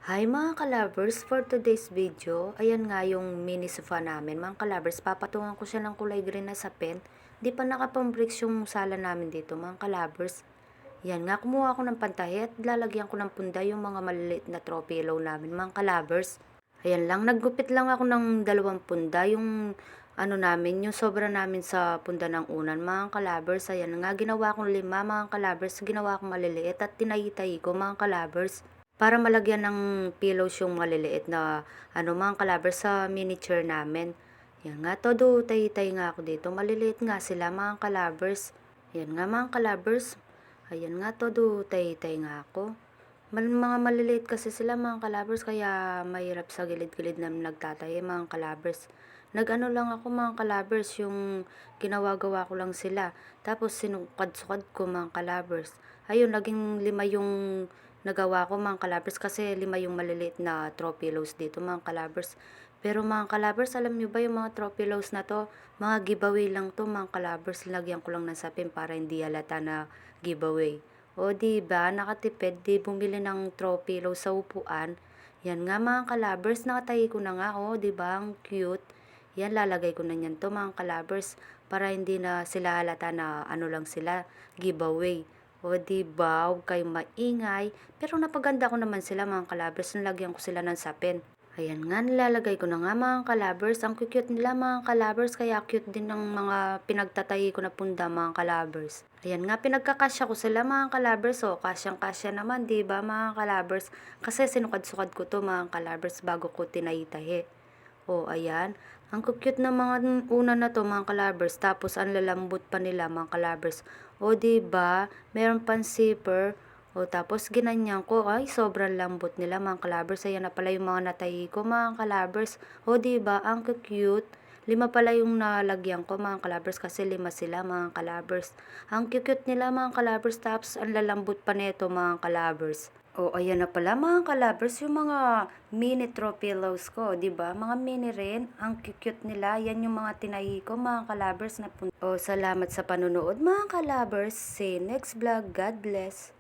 Hi mga kalabers, for today's video, ayan nga yung mini sofa namin. Mga kalabers, papatungan ko siya ng kulay green na sapin. Di pa nakapambricks yung sala namin dito mga kalabers. Yan nga, kumuha ako ng pantahi at lalagyan ko ng punda yung mga maliliit na throw pillow namin mga kalabers. Ayan lang, naggupit lang ako ng 2 punda, yung ano namin, yung sobra namin sa punda ng unan mga kalabers. Ayan nga, ginawa kong 5 mga kalabers, ginawa kong maliliit at tinayi-tayi ko mga kalabers. Para malagyan ng pillows yung maliliit na mga kalabers sa miniature namin. Yan nga, todo tay-tay nga ako dito. Maliliit nga sila mga kalabers. Yan nga mga kalabers. Ayan nga, todo tay-tay nga ako. Mga maliliit kasi sila mga kalabers, kaya mahirap sa gilid-gilid na nagtatayo mga kalabers. Nag-ano lang ako mga kalabers, yung ginawa-gawa ko lang sila. Tapos sinukad-sukad ko mga kalabers. Ayun, naging 5 yung nagawa ko mga kalabers, kasi 5 yung maliliit na throw pillows dito mga kalabers. Pero mga kalabers, alam nyo ba yung mga throw pillows na to, mga giveaway lang to mga kalabers. Lagyan ko lang ng sapin para hindi halata na giveaway. O di ba nakatipid, di bumili ng throw pillow sa upuan. Yan nga mga kalabers, nakatahi ko na nga. O di ba ang cute. Yan, lalagay ko na yan to mga kalabers, para hindi na sila halata na ano lang sila, giveaway. O di ba, huwag kayong maingay. Pero napaganda ko naman sila mga kalabers, nilagyan ko sila ng sapin. Ayan nga, nilalagay ko na nga mga kalabers. Ang cute nila mga kalabers, kaya cute din ng mga pinagtatahi ko na punda mga kalabers. Ayan nga, pinagkakasya ko sila mga kalabers. O, kasyang-kasya naman, di ba mga kalabers? Kasi sinukad-sukad ko to mga kalabers bago ko tinahi-tahi. O, ayan. Ang cute na mga una na to mga kalabers. Tapos, ang lalambot pa nila mga kalabers. O, diba? Meron pang zipper. O, tapos, ginanyan ko. Ay, sobrang lambot nila mga kalabers. Ayan na pala yung mga natahi ko mga kalabers. O, diba? Ang cute. 5 pala yung nalagyan ko mga kalabers, kasi 5 sila mga kalabers. Ang cute nila mga kalabers. Tapos, ang lalambot pa nito mga kalabers. O, ayan na pala mga kalabers, yung mga mini throw pillows ko, 'di ba? Mga mini rin, ang cute nila. Yan yung mga tinahi ko mga kalabers na O, salamat sa panonood mga kalabers. See you next vlog. God bless.